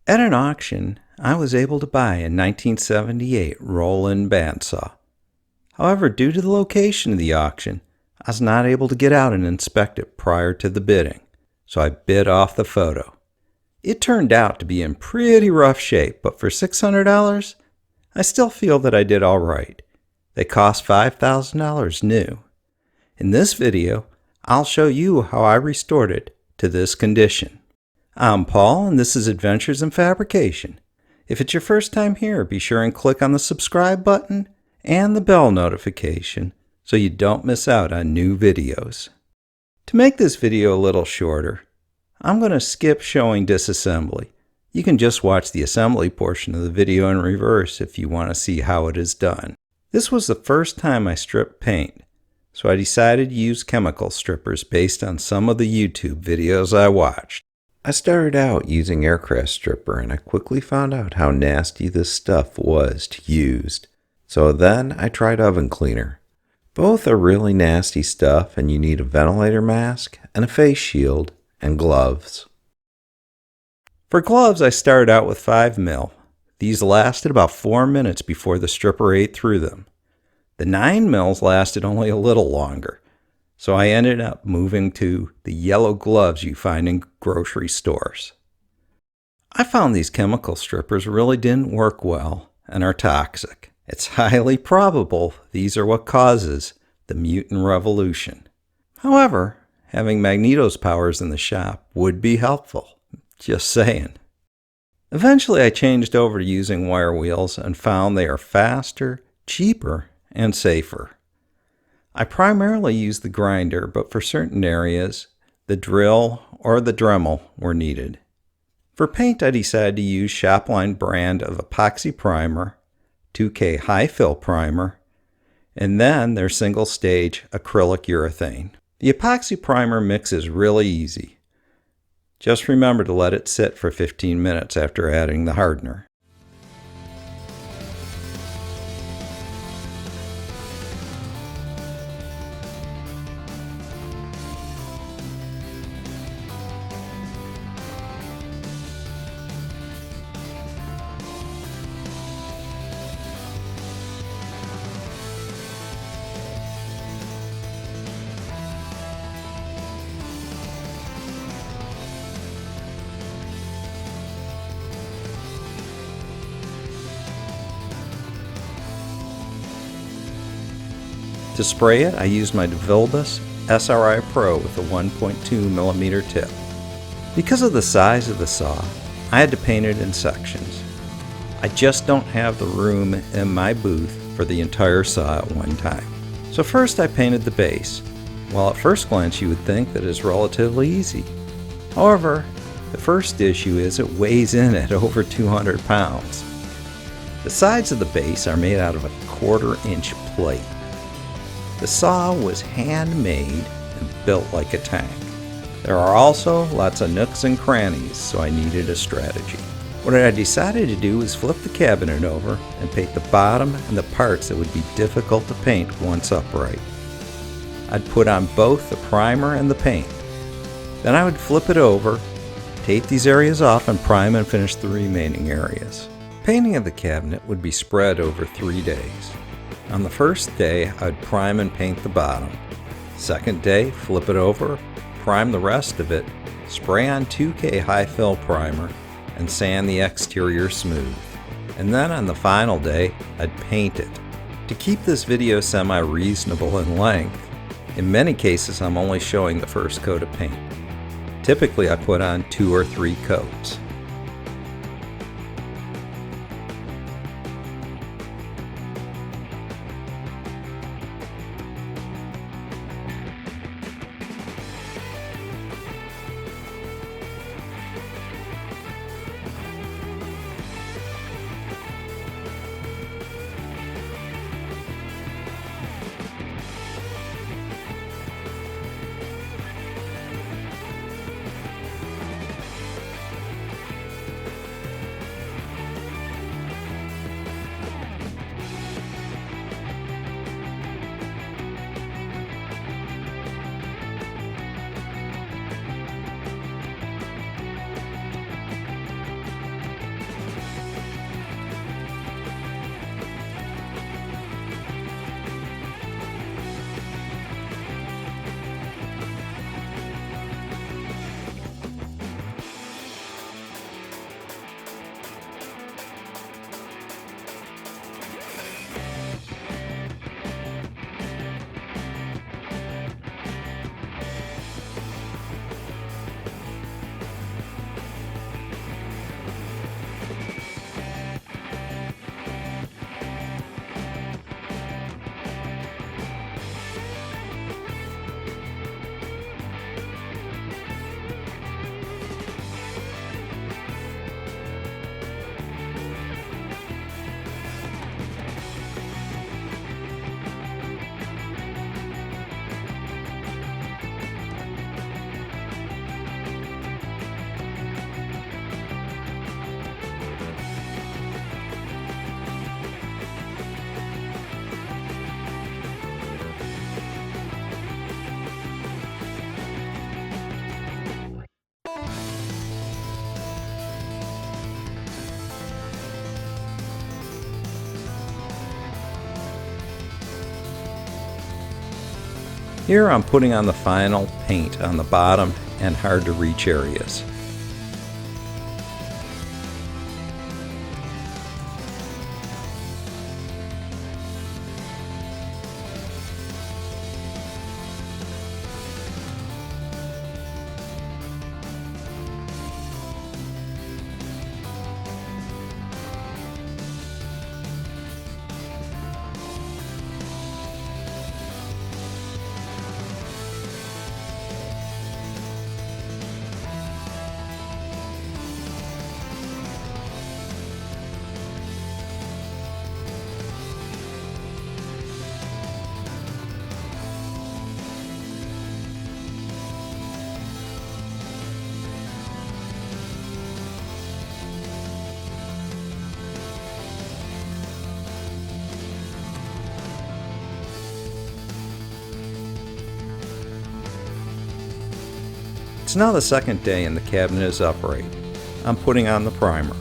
At an auction, I was able to buy a 1978 Roll-In bandsaw. However, due to the location of the auction, I was not able to get out and inspect it prior to the bidding, so I bid off the photo. It turned out to be in pretty rough shape, but for $600, I still feel that I did all right. They cost $5,000 new. In this video, I'll show you how I restored it to this condition. I'm Paul, and this is Adventures in Fabrication. If it's your first time here, be sure and click on the subscribe button and the bell notification so you don't miss out on new videos. To make this video a little shorter, I'm going to skip showing disassembly. You can just watch the assembly portion of the video in reverse if you want to see how it is done. This was the first time I stripped paint, so I decided to use chemical strippers based on some of the YouTube videos I watched. I started out using aircraft stripper and I quickly found out how nasty this stuff was to use. So then I tried oven cleaner. Both are really nasty stuff and you need a ventilator mask and a face shield and gloves. For gloves, I started out with 5mm. These lasted about 4 minutes before the stripper ate through them. The 9mm lasted only a little longer, so I ended up moving to the yellow gloves you find in grocery stores. I found these chemical strippers really didn't work well and are toxic. It's highly probable these are what causes the mutant revolution. However, having Magneto's powers in the shop would be helpful. Just saying. Eventually I changed over to using wire wheels and found they are faster, cheaper, and safer. I primarily use the grinder, but for certain areas, the drill or the Dremel were needed. For paint, I decided to use Shopline brand of epoxy primer, 2K high fill primer, and then their single stage acrylic urethane. The epoxy primer mix is really easy. Just remember to let it sit for 15 minutes after adding the hardener. To spray it, I used my DeVilbiss SRI Pro with a 1.2mm tip. Because of the size of the saw, I had to paint it in sections. I just don't have the room in my booth for the entire saw at one time. So first I painted the base. While at first glance you would think that it's relatively easy. However, the first issue is it weighs in at over 200 pounds. The sides of the base are made out of a 1/4-inch plate. The saw was handmade and built like a tank. There are also lots of nooks and crannies, so I needed a strategy. What I decided to do was flip the cabinet over and paint the bottom and the parts that would be difficult to paint once upright. I'd put on both the primer and the paint. Then I would flip it over, tape these areas off, and prime and finish the remaining areas. Painting of the cabinet would be spread over 3 days. On the first day, I'd prime and paint the bottom. Second day, flip it over, prime the rest of it, spray on 2K high fill primer, and sand the exterior smooth. And then on the final day, I'd paint it. To keep this video semi-reasonable in length, in many cases I'm only showing the first coat of paint. Typically I put on 2 or 3 coats. Here I'm putting on the final paint on the bottom and hard to reach areas. It's now the second day and the cabinet is upright. I'm putting on the primer.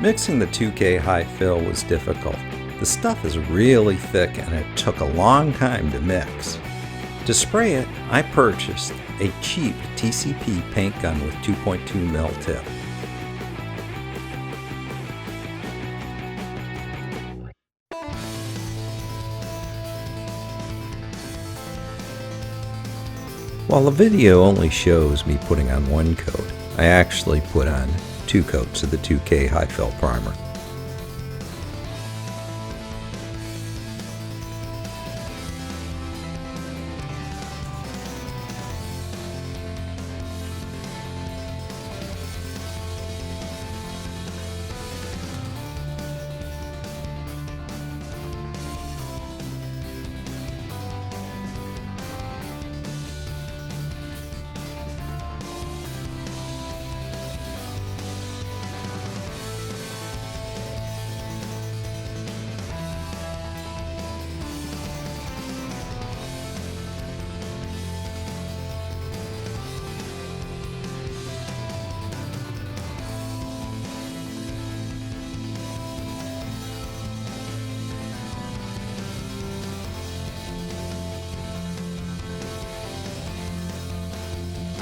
Mixing the 2K high fill was difficult. The stuff is really thick and it took a long time to mix. To spray it, I purchased a cheap TCP paint gun with 2.2 mil tip. While the video only shows me putting on one coat, I actually put on 2 coats of the 2K high fill primer.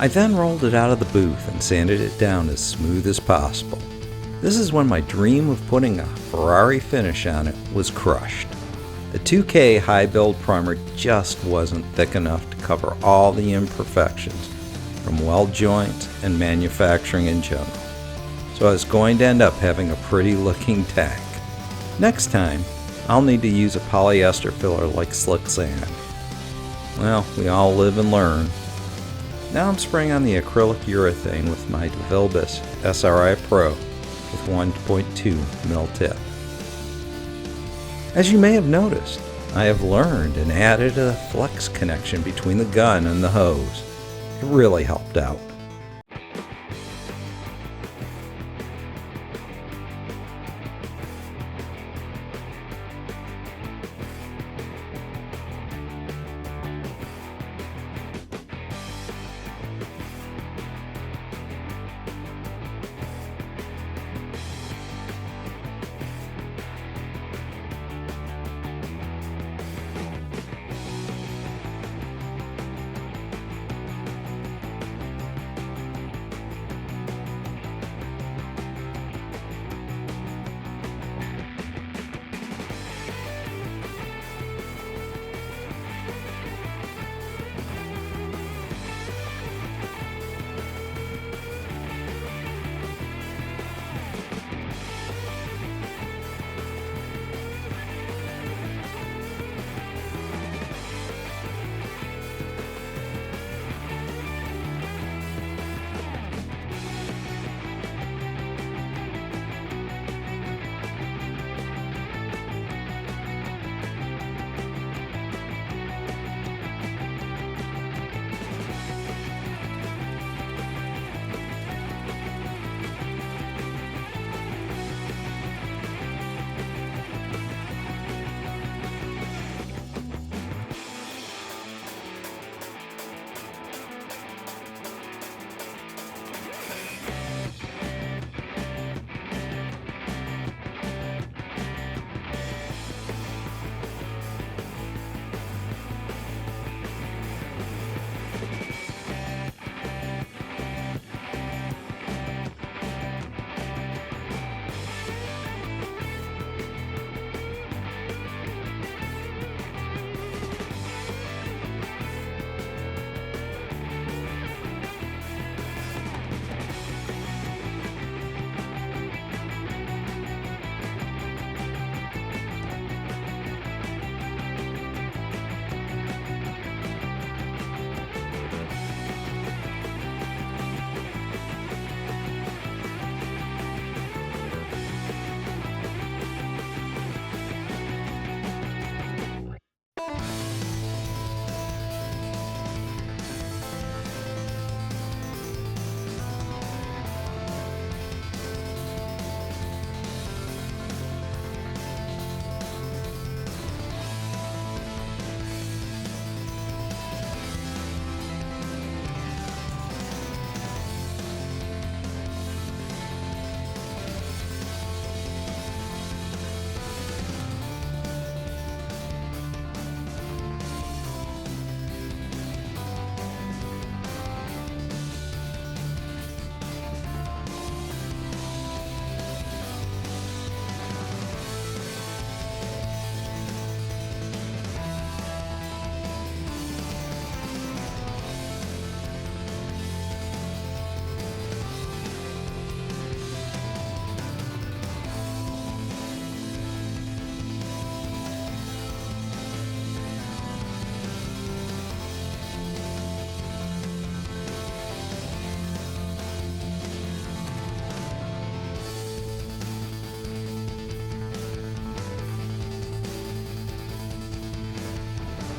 I then rolled it out of the booth and sanded it down as smooth as possible. This is when my dream of putting a Ferrari finish on it was crushed. The 2K high build primer just wasn't thick enough to cover all the imperfections from weld joints and manufacturing in general. So I was going to end up having a pretty looking tank. Next time, I'll need to use a polyester filler like slick sand. Well, we all live and learn. Now I'm spraying on the acrylic urethane with my DeVilbiss SRI Pro with 1.2 mil tip. As you may have noticed, I have learned and added a flex connection between the gun and the hose. It really helped out.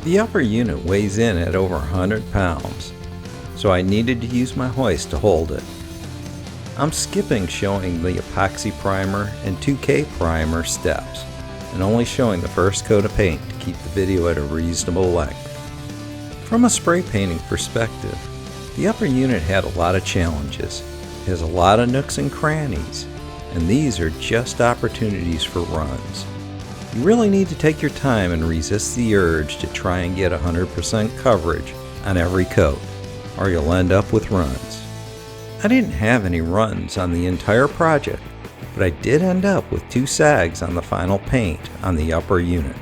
The upper unit weighs in at over 100 pounds, so I needed to use my hoist to hold it. I'm skipping showing the epoxy primer and 2K primer steps, and only showing the first coat of paint to keep the video at a reasonable length. From a spray painting perspective, the upper unit had a lot of challenges. It has a lot of nooks and crannies, and these are just opportunities for runs. You really need to take your time and resist the urge to try and get 100% coverage on every coat. or you'll end up with runs. I didn't have any runs on the entire project, but I did end up with 2 sags on the final paint on the upper unit.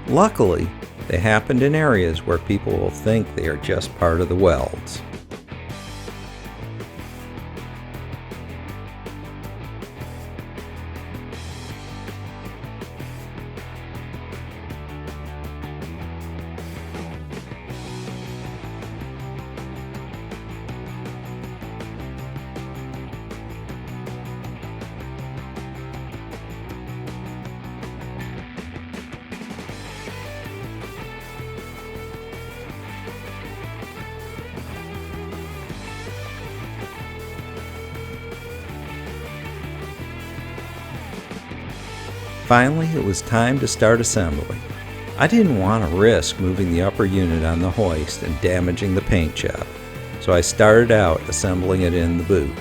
Luckily, they happened in areas where people will think they are just part of the welds. Finally, it was time to start assembly. I didn't want to risk moving the upper unit on the hoist and damaging the paint job, so I started out assembling it in the booth.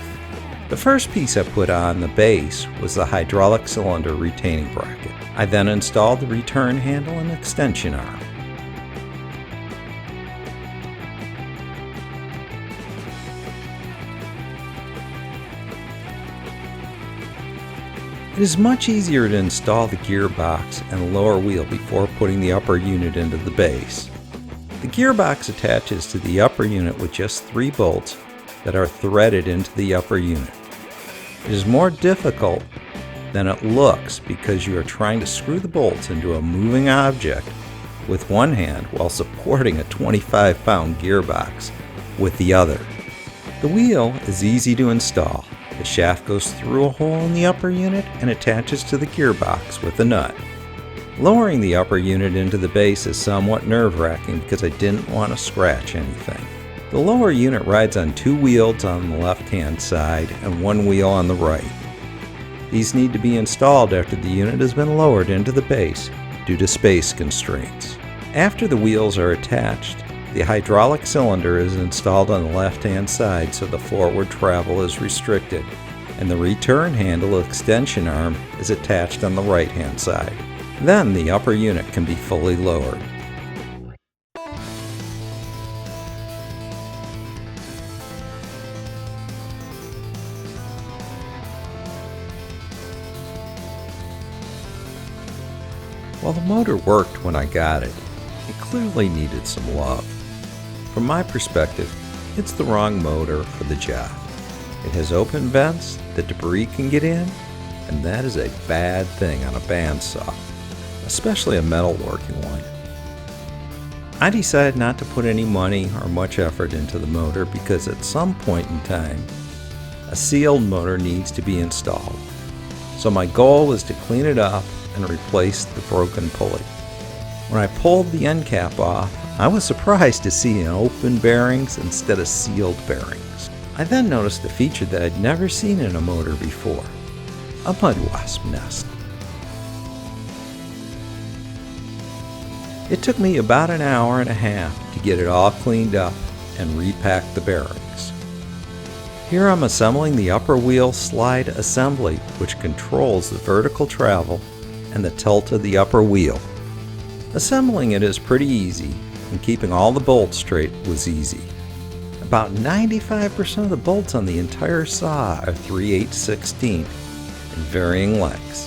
The first piece I put on the base was the hydraulic cylinder retaining bracket. I then installed the return handle and extension arm. It is much easier to install the gearbox and lower wheel before putting the upper unit into the base. The gearbox attaches to the upper unit with just 3 bolts that are threaded into the upper unit. It is more difficult than it looks because you are trying to screw the bolts into a moving object with one hand while supporting a 25-pound gearbox with the other. The wheel is easy to install. The shaft goes through a hole in the upper unit and attaches to the gearbox with a nut. Lowering the upper unit into the base is somewhat nerve-wracking because I didn't want to scratch anything. The lower unit rides on 2 wheels on the left-hand side and 1 wheel on the right. These need to be installed after the unit has been lowered into the base due to space constraints. After the wheels are attached, the hydraulic cylinder is installed on the left-hand side so the forward travel is restricted, and the return handle extension arm is attached on the right-hand side. Then the upper unit can be fully lowered. While the motor worked when I got it, it clearly needed some love. From my perspective, it's the wrong motor for the job. It has open vents that debris can get in, and that is a bad thing on a bandsaw, especially a metalworking one. I decided not to put any money or much effort into the motor because at some point in time, a sealed motor needs to be installed. So my goal was to clean it up and replace the broken pulley. When I pulled the end cap off, I was surprised to see an open bearings instead of sealed bearings. I then noticed a feature that I'd never seen in a motor before: a mud wasp nest. It took me about an hour and a half to get it all cleaned up and repack the bearings. Here I'm assembling the upper wheel slide assembly, which controls the vertical travel and the tilt of the upper wheel. Assembling it is pretty easy, and keeping all the bolts straight was easy. About 95% of the bolts on the entire saw are 3/8/16 in varying lengths.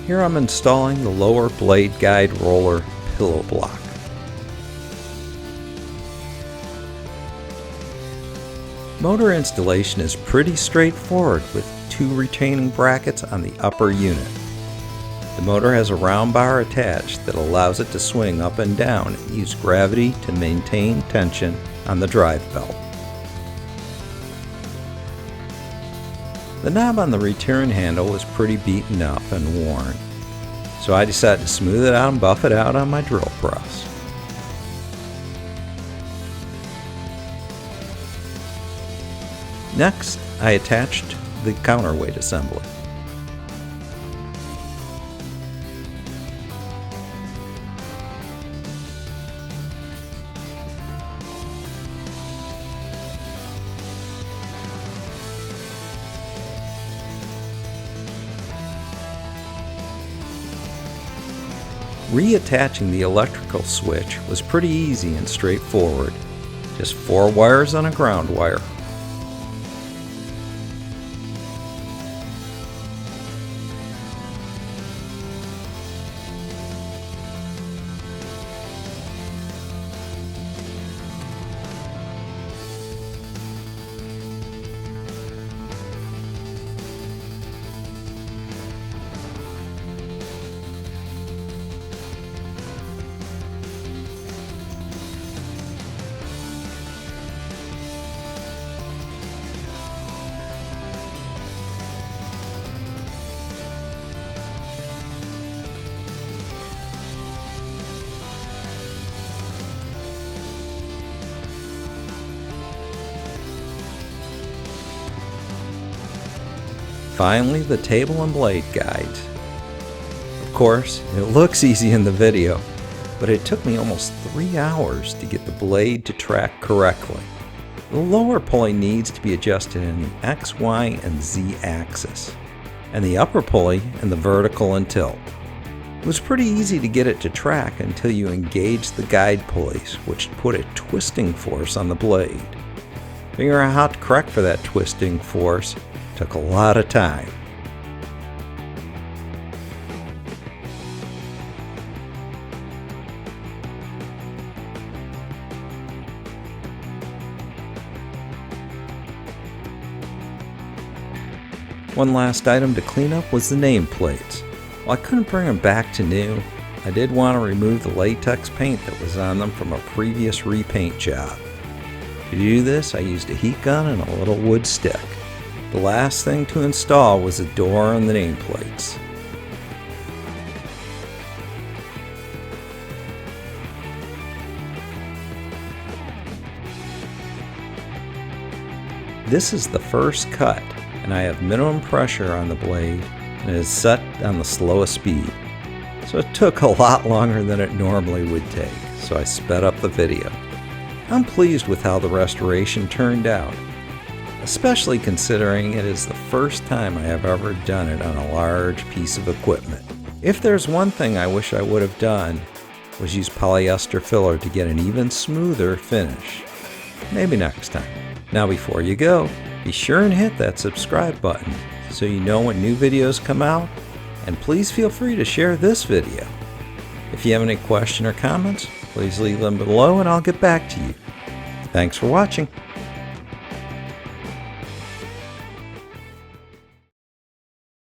Here I'm installing the lower blade guide roller pillow block. Motor installation is pretty straightforward with 2 retaining brackets on the upper unit. The motor has a round bar attached that allows it to swing up and down and use gravity to maintain tension on the drive belt. The knob on the return handle was pretty beaten up and worn, so I decided to smooth it out and buff it out on my drill press. Next, I attached the counterweight assembly. Reattaching the electrical switch was pretty easy and straightforward. Just 4 wires on a ground wire. Finally, the table and blade guide. Of course, it looks easy in the video, but it took me almost 3 hours to get the blade to track correctly. The lower pulley needs to be adjusted in the X, Y, and Z axis, and the upper pulley in the vertical and tilt. It was pretty easy to get it to track until you engaged the guide pulleys, which put a twisting force on the blade. Figuring out how to correct for that twisting force took a lot of time. One last item to clean up was the nameplates. While I couldn't bring them back to new, I did want to remove the latex paint that was on them from a previous repaint job. To do this, I used a heat gun and a little wood stick. The last thing to install was the door and the nameplates. This is the first cut, and I have minimum pressure on the blade and it is set on the slowest speed. So it took a lot longer than it normally would take, so I sped up the video. I'm pleased with how the restoration turned out, especially considering it is the first time I have ever done it on a large piece of equipment. If there's one thing I wish I would have done, was use polyester filler to get an even smoother finish. Maybe next time. Now before you go, be sure and hit that subscribe button so you know when new videos come out, and please feel free to share this video. If you have any question or comments, please leave them below and I'll get back to you. Thanks for watching.